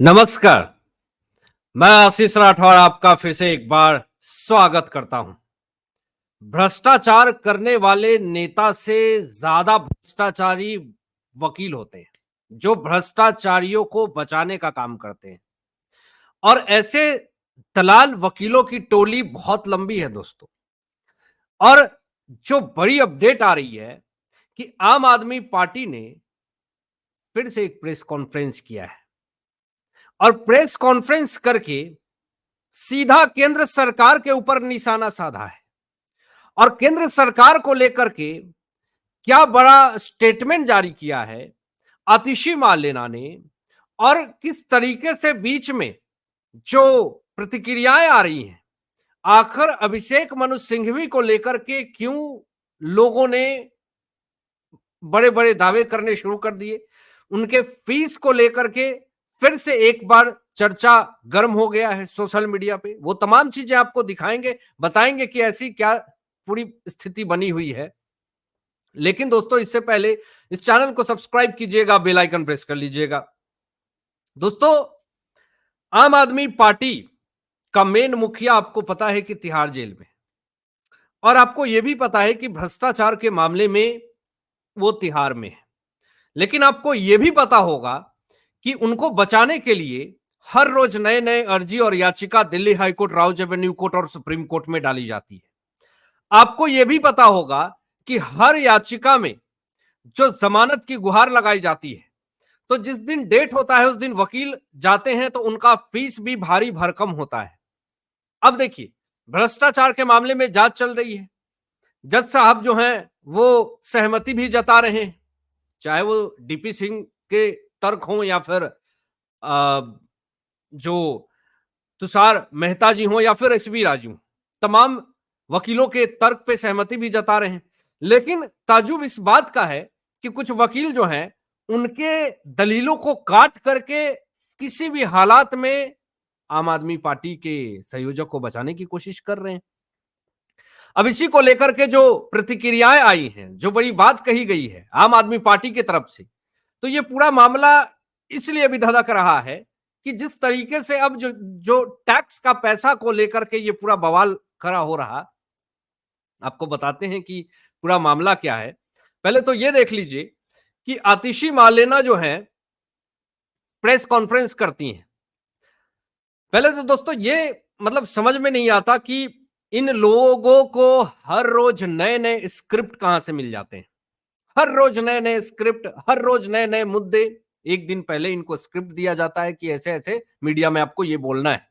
नमस्कार। मैं आशीष राठौर आपका फिर से एक बार स्वागत करता हूं। भ्रष्टाचार करने वाले नेता से ज्यादा भ्रष्टाचारी वकील होते हैं, जो भ्रष्टाचारियों को बचाने का काम करते हैं। और ऐसे दलाल वकीलों की टोली बहुत लंबी है दोस्तों। और जो बड़ी अपडेट आ रही है कि आम आदमी पार्टी ने फिर से एक प्रेस कॉन्फ्रेंस किया है और प्रेस कॉन्फ्रेंस करके सीधा केंद्र सरकार के ऊपर निशाना साधा है। और केंद्र सरकार को लेकर के क्या बड़ा स्टेटमेंट जारी किया है आतिशी मार्लेना ने, और किस तरीके से बीच में जो प्रतिक्रियाएं आ रही हैं, आखिर अभिषेक मनु सिंघवी को लेकर के क्यों लोगों ने बड़े बड़े दावे करने शुरू कर दिए, उनके फीस को लेकर के फिर से एक बार चर्चा गर्म हो गया है सोशल मीडिया पे। वो तमाम चीजें आपको दिखाएंगे, बताएंगे कि ऐसी क्या पूरी स्थिति बनी हुई है। लेकिन दोस्तों, इससे पहले इस चैनल को सब्सक्राइब कीजिएगा, बेल आइकन प्रेस कर लीजिएगा। दोस्तों, आम आदमी पार्टी का मेन मुखिया आपको पता है कि तिहाड़ जेल में, और आपको यह भी पता है कि भ्रष्टाचार के मामले में वो तिहाड़ में है। लेकिन आपको यह भी पता होगा कि उनको बचाने के लिए हर रोज नए नए अर्जी और याचिका Delhi high court, Rouse Avenue court और सुप्रीम कोर्ट में डाली जाती है। आपको यह भी पता होगा कि हर याचिका में जो जमानत की गुहार लगाई जाती है, तो जिस दिन डेट होता है उस दिन वकील जाते हैं तो उनका फीस भी भारी भरकम होता है। अब देखिए, भ्रष्टाचार के मामले में जांच चल रही है। जज साहब जो हैं वो सहमति भी जता रहे हैं, चाहे वो डीपी सिंह के तर्क हों या फिर जो तुषार मेहता जी हों या फिर एसबी राजू, तमाम वकीलों के तर्क पे सहमति भी जता रहे हैं। लेकिन ताजुब इस बात का है कि कुछ वकील जो हैं उनके दलीलों को काट करके किसी भी हालात में आम आदमी पार्टी के संयोजक को बचाने की कोशिश कर रहे हैं। अब इसी को लेकर के जो प्रतिक्रियाएं आई हैं, जो बड़ी बात कही गई है आम आदमी पार्टी की तरफ से, तो ये पूरा मामला इसलिए भी धधक रहा है कि जिस तरीके से अब जो जो टैक्स का पैसा को लेकर के ये पूरा बवाल खड़ा हो रहा, आपको बताते हैं कि पूरा मामला क्या है। पहले तो ये देख लीजिए कि आतिशी मार्लेना जो है प्रेस कॉन्फ्रेंस करती हैं। पहले तो दोस्तों ये मतलब समझ में नहीं आता कि इन लोगों को हर रोज नए नए स्क्रिप्ट कहां से मिल जाते हैं। हर रोज नए नए स्क्रिप्ट, हर रोज नए नए मुद्दे। एक दिन पहले इनको स्क्रिप्ट दिया जाता है कि ऐसे ऐसे मीडिया में आपको ये बोलना है।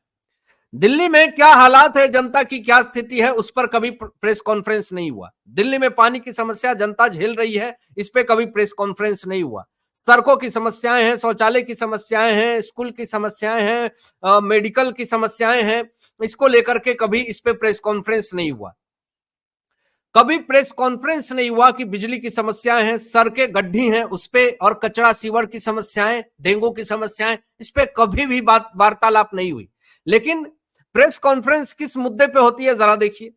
दिल्ली में क्या हालात है, जनता की क्या स्थिति है, उस पर कभी प्रेस कॉन्फ्रेंस नहीं हुआ। दिल्ली में पानी की समस्या जनता झेल रही है, इस पे कभी प्रेस कॉन्फ्रेंस नहीं हुआ। सड़कों की समस्याएं हैं, शौचालय की समस्याएं हैं, स्कूल की समस्याएं हैं, मेडिकल की समस्याएं हैं, इसको लेकर के कभी इस पे प्रेस कॉन्फ्रेंस नहीं हुआ। कभी प्रेस कॉन्फ्रेंस नहीं हुआ कि बिजली की समस्याएं हैं, सड़कें गड्ढी हैं उस पे, और कचरा सीवर की समस्याएं, डेंगू की समस्याएं, इस पे कभी भी बात वार्तालाप नहीं हुई। लेकिन प्रेस कॉन्फ्रेंस किस मुद्दे पे होती है जरा देखिए।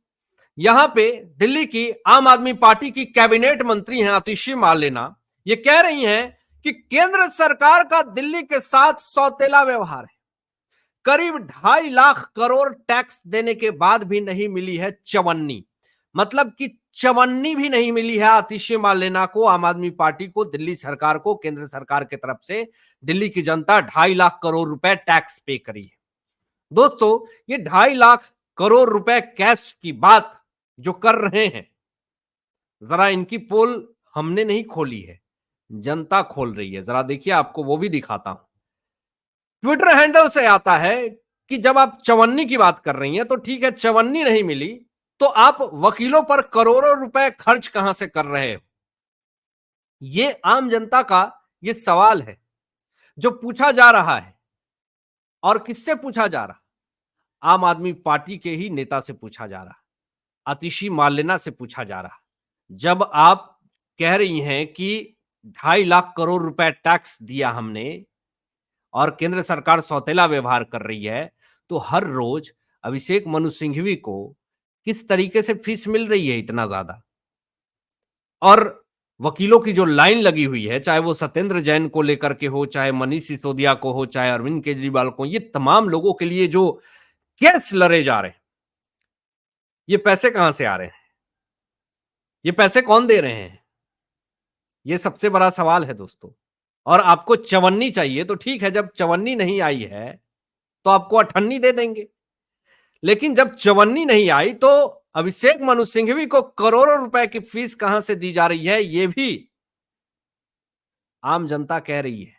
यहां पे दिल्ली की आम आदमी पार्टी की कैबिनेट मंत्री हैं आतिशी मार्लेना, ये कह रही हैं कि केंद्र सरकार का दिल्ली के साथ सौतेला व्यवहार है। करीब 2.5 लाख करोड़ टैक्स देने के बाद भी नहीं मिली है चवन्नी। मतलब कि चवन्नी भी नहीं मिली है आतिशी मार्लेना को, आम आदमी पार्टी को, दिल्ली सरकार को, केंद्र सरकार की तरफ से। दिल्ली की जनता 2.5 लाख करोड़ रुपए टैक्स पे करी है। दोस्तों, ये 2.5 लाख करोड़ रुपए कैश की बात जो कर रहे हैं, जरा इनकी पोल हमने नहीं खोली है, जनता खोल रही है। जरा देखिए, आपको वो भी दिखाता हूं। ट्विटर हैंडल से आता है कि जब आप चवन्नी की बात कर रही हैं तो ठीक है, चवन्नी नहीं मिली तो आप वकीलों पर करोड़ों रुपए खर्च कहां से कर रहे हो? ये आम जनता का ये सवाल है जो पूछा जा रहा है। और किससे पूछा जा रहा? आम आदमी पार्टी के ही नेता से पूछा जा रहा, आतिशी मार्लेना से पूछा जा रहा। जब आप कह रही हैं कि 2.5 लाख करोड़ रुपए टैक्स दिया हमने और केंद्र सरकार सौतेला व्यवहार कर रही है, तो हर रोज अभिषेक मनु सिंघवी को किस तरीके से फीस मिल रही है इतना ज्यादा? और वकीलों की जो लाइन लगी हुई है, चाहे वो सत्येंद्र जैन को लेकर के हो, चाहे मनीष सिसोदिया को हो, चाहे अरविंद केजरीवाल को, ये तमाम लोगों के लिए जो केस लड़े जा रहे हैं, ये पैसे कहां से आ रहे हैं? ये पैसे कौन दे रहे हैं? ये सबसे बड़ा सवाल है दोस्तों। और आपको चवन्नी चाहिए तो ठीक है, जब चवन्नी नहीं आई है तो आपको अठन्नी दे देंगे। लेकिन जब चवन्नी नहीं आई तो अभिषेक मनु सिंघवी को करोड़ों रुपए की फीस कहां से दी जा रही है, ये भी आम जनता कह रही है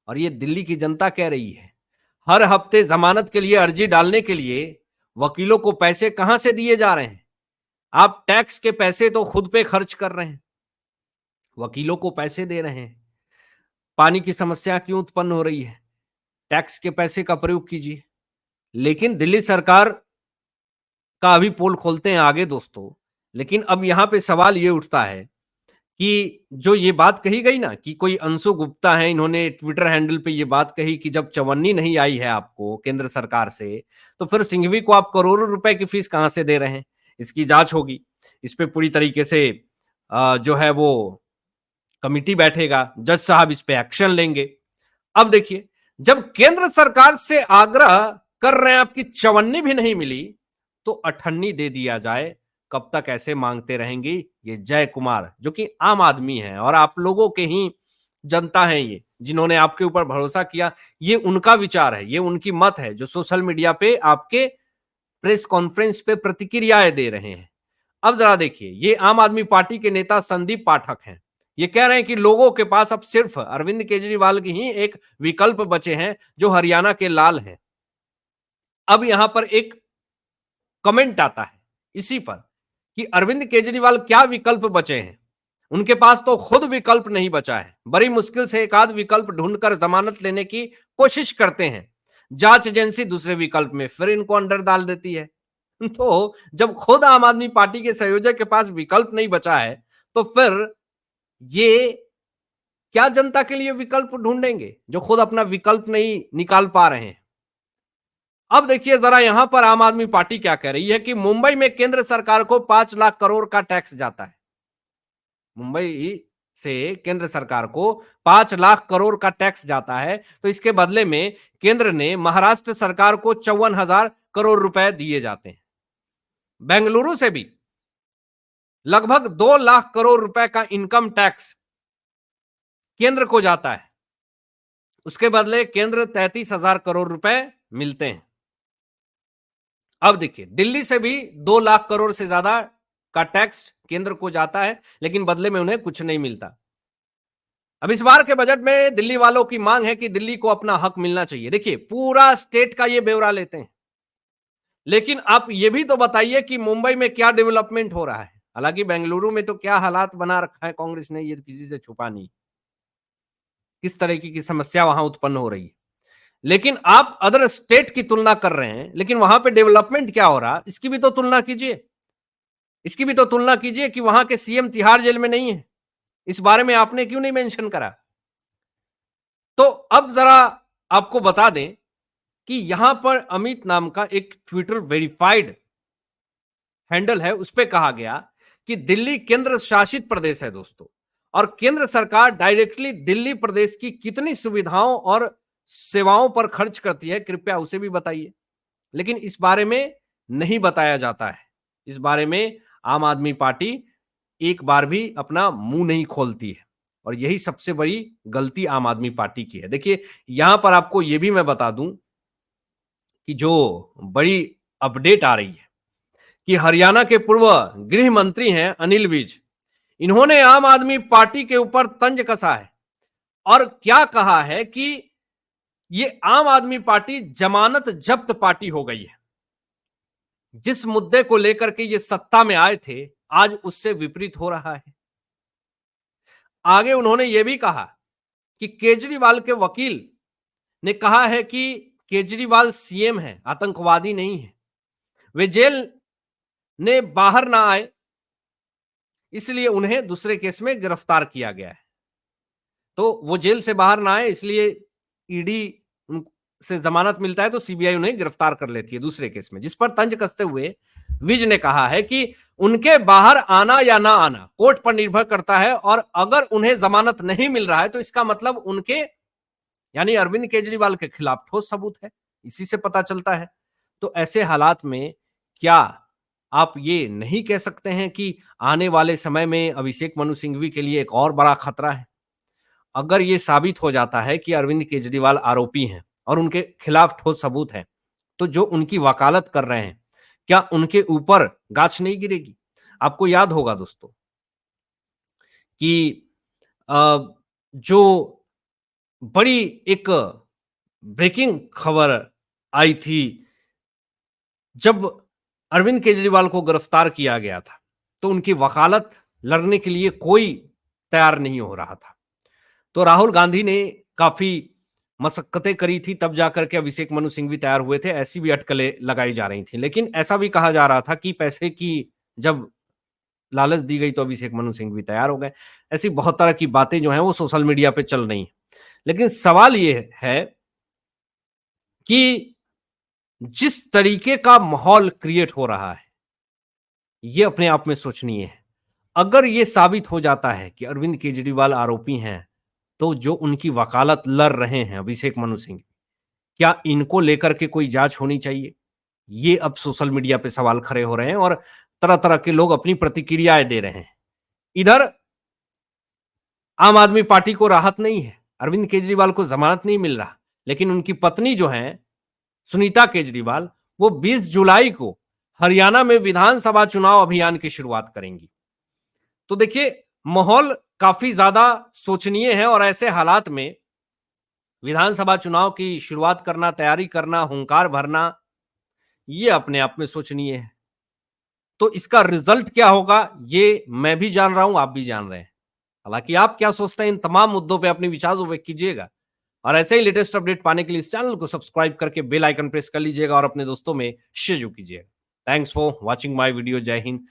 और ये दिल्ली की जनता कह रही है। हर हफ्ते जमानत के लिए अर्जी डालने के लिए वकीलों को पैसे कहां से दिए जा रहे हैं? आप टैक्स के पैसे तो खुद पे खर्च कर रहे हैं, वकीलों को पैसे दे रहे हैं। पानी की समस्या क्यों उत्पन्न हो रही है? टैक्स के पैसे का प्रयोग कीजिए। लेकिन दिल्ली सरकार का अभी पोल खोलते हैं आगे दोस्तों। लेकिन अब यहां पे सवाल ये उठता है कि जो ये बात कही गई ना कि कोई अंशु गुप्ता है, इन्होंने ट्विटर हैंडल पे ये बात कही कि जब चवन्नी नहीं आई है आपको केंद्र सरकार से, तो फिर सिंघवी को आप करोड़ों रुपए की फीस कहां से दे रहे हैं? इसकी जांच होगी। इस पे पूरी तरीके से जो है वो कमिटी बैठेगा, जज साहब इस पे एक्शन लेंगे। अब देखिए, जब केंद्र सरकार से आग्रह कर रहे हैं आपकी चवन्नी भी नहीं मिली तो अठन्नी दे दिया जाए। कब तक ऐसे मांगते रहेंगी? ये जय कुमार जो कि आम आदमी है और आप लोगों के ही जनता है, ये जिन्होंने आपके ऊपर भरोसा किया, ये उनका विचार है, ये उनकी मत है, जो सोशल मीडिया पे आपके प्रेस कॉन्फ्रेंस पे प्रतिक्रियाएं दे रहे हैं। अब जरा देखिए, ये आम आदमी पार्टी के नेता संदीप पाठक हैं। ये कह रहे हैं कि लोगों के पास अब सिर्फ अरविंद केजरीवाल की ही एक विकल्प बचे हैं, जो हरियाणा के लाल हैं। अब यहां पर एक कमेंट आता है इसी पर कि अरविंद केजरीवाल क्या विकल्प बचे हैं? उनके पास तो खुद विकल्प नहीं बचा है। बड़ी मुश्किल से एक आध विकल्प ढूंढकर जमानत लेने की कोशिश करते हैं। जांच एजेंसी दूसरे विकल्प में फिर इनको अंडर डाल देती है। तो जब खुद आम आदमी पार्टी के संयोजक के पास विकल्प नहीं बचा है, तो फिर ये क्या जनता के लिए विकल्प ढूंढेंगे जो खुद अपना विकल्प नहीं निकाल पा रहे हैं? अब देखिए जरा यहां पर आम आदमी पार्टी क्या कह रही है कि मुंबई में केंद्र सरकार को 5 लाख करोड़ का टैक्स जाता है। मुंबई से केंद्र सरकार को 5 लाख करोड़ का टैक्स जाता है, तो इसके बदले में केंद्र ने महाराष्ट्र सरकार को 54,000 करोड़ रुपए दिए जाते हैं। बेंगलुरु से भी लगभग 2 लाख करोड़ रुपए का इनकम टैक्स केंद्र को जाता है। उसके बदले केंद्र 33,000 करोड़ रुपए मिलते हैं। अब देखिए, दिल्ली से भी 2 लाख करोड़ से ज्यादा का टैक्स केंद्र को जाता है, लेकिन बदले में उन्हें कुछ नहीं मिलता। अब इस बार के बजट में दिल्ली वालों की मांग है कि दिल्ली को अपना हक मिलना चाहिए। देखिए, पूरा स्टेट का ये ब्यौरा लेते हैं, लेकिन आप ये भी तो बताइए कि मुंबई में क्या डेवलपमेंट हो रहा है। हालांकि बेंगलुरु में तो क्या हालात बना रखा है कांग्रेस ने, ये किसी से छुपा नहीं, किस तरह की समस्या वहां उत्पन्न हो रही है। लेकिन आप अदर स्टेट की तुलना कर रहे हैं, लेकिन वहां पे डेवलपमेंट क्या हो रहा, इसकी भी तो तुलना कीजिए। इसकी भी तो तुलना कीजिए कि वहां के सीएम तिहाड़ जेल में नहीं है। इस बारे में आपने क्यों नहीं मेंशन करा? तो अब जरा आपको बता दें कि यहां पर अमित नाम का एक ट्विटर वेरीफाइड हैंडल है, उस पर कहा गया कि दिल्ली केंद्र शासित प्रदेश है दोस्तों, और केंद्र सरकार डायरेक्टली दिल्ली प्रदेश की कितनी सुविधाओं और सेवाओं पर खर्च करती है, कृपया उसे भी बताइए। लेकिन इस बारे में नहीं बताया जाता है। इस बारे में आम आदमी पार्टी एक बार भी अपना मुंह नहीं खोलती है, और यही सबसे बड़ी गलती आम आदमी पार्टी की है। देखिए, यहां पर आपको यह भी मैं बता दूं कि जो बड़ी अपडेट आ रही है कि हरियाणा के पूर्व गृह मंत्री हैं अनिल विज, इन्होंने आम आदमी पार्टी के ऊपर तंज कसा है और क्या कहा है कि ये आम आदमी पार्टी जमानत जब्त पार्टी हो गई है। जिस मुद्दे को लेकर के ये सत्ता में आए थे, आज उससे विपरीत हो रहा है। आगे उन्होंने यह भी कहा कि केजरीवाल के वकील ने कहा है कि केजरीवाल सीएम है, आतंकवादी नहीं है। वे जेल ने बाहर ना आए, इसलिए उन्हें दूसरे केस में गिरफ्तार किया गया है। तो वो जेल से बाहर ना आए, इसलिए ईडी से जमानत मिलता है तो सीबीआई उन्हें गिरफ्तार कर लेती है दूसरे केस में, जिस पर तंज कसते हुए विज ने कहा है कि उनके बाहर आना या ना आना कोर्ट पर निर्भर करता है, और अगर उन्हें जमानत नहीं मिल रहा है तो इसका मतलब उनके यानी अरविंद केजरीवाल के खिलाफ ठोस सबूत है। इसी से पता चलता है। तो ऐसे हालात में क्या आप ये नहीं कह सकते हैं कि आने वाले समय में अभिषेक मनु सिंघवी के लिए एक और बड़ा खतरा है? अगर ये साबित हो जाता है कि अरविंद केजरीवाल आरोपी हैं और उनके खिलाफ ठोस सबूत है, तो जो उनकी वकालत कर रहे हैं, क्या उनके ऊपर गाछ नहीं गिरेगी? आपको याद होगा दोस्तों कि जो बड़ी एक ब्रेकिंग खबर आई थी जब अरविंद केजरीवाल को गिरफ्तार किया गया था, तो उनकी वकालत लड़ने के लिए कोई तैयार नहीं हो रहा था। तो राहुल गांधी ने काफी मशक्कतें करी थी, तब जाकर के अभिषेक मनु सिंघवी तैयार हुए थे। ऐसी भी अटकलें लगाई जा रही थी, लेकिन ऐसा भी कहा जा रहा था कि पैसे की जब लालच दी गई तो अभिषेक मनु सिंघवी तैयार हो गए। ऐसी बहुत तरह की बातें जो हैं वो सोशल मीडिया पे चल रही हैं। लेकिन सवाल ये है कि जिस तरीके का माहौल क्रिएट हो रहा है, ये अपने आप में सोचनीय है। अगर ये साबित हो जाता है कि अरविंद केजरीवाल आरोपी हैं, तो जो उनकी वकालत लड़ रहे हैं अभिषेक मनु सिंह, क्या इनको लेकर के कोई जांच होनी चाहिए? ये अब सोशल मीडिया पे सवाल खड़े हो रहे हैं और तरह-तरह के लोग अपनी प्रतिक्रियाएं दे रहे हैं। इधर आम आदमी पार्टी को राहत नहीं है, अरविंद केजरीवाल को जमानत नहीं मिल रहा, लेकिन उनकी पत्नी जो है सुनीता केजरीवाल, वो 20 जुलाई को हरियाणा में विधानसभा चुनाव अभियान की शुरुआत करेंगी। तो देखिए, माहौल काफी ज्यादा सोचनीय है और ऐसे हालात में विधानसभा चुनाव की शुरुआत करना, तैयारी करना, हुंकार भरना, ये अपने आप में सोचनीय है। तो इसका रिजल्ट क्या होगा, ये मैं भी जान रहा हूं, आप भी जान रहे हैं। हालांकि आप क्या सोचते हैं इन तमाम मुद्दों पे अपने विचार व्यक्त कीजिएगा, और ऐसे ही लेटेस्ट अपडेट पाने के लिए इस चैनल को सब्सक्राइब करके बेल आइकन प्रेस कर लीजिएगा और अपने दोस्तों में शेयर कीजिएगा। Thanks for watching my video. जय हिंद।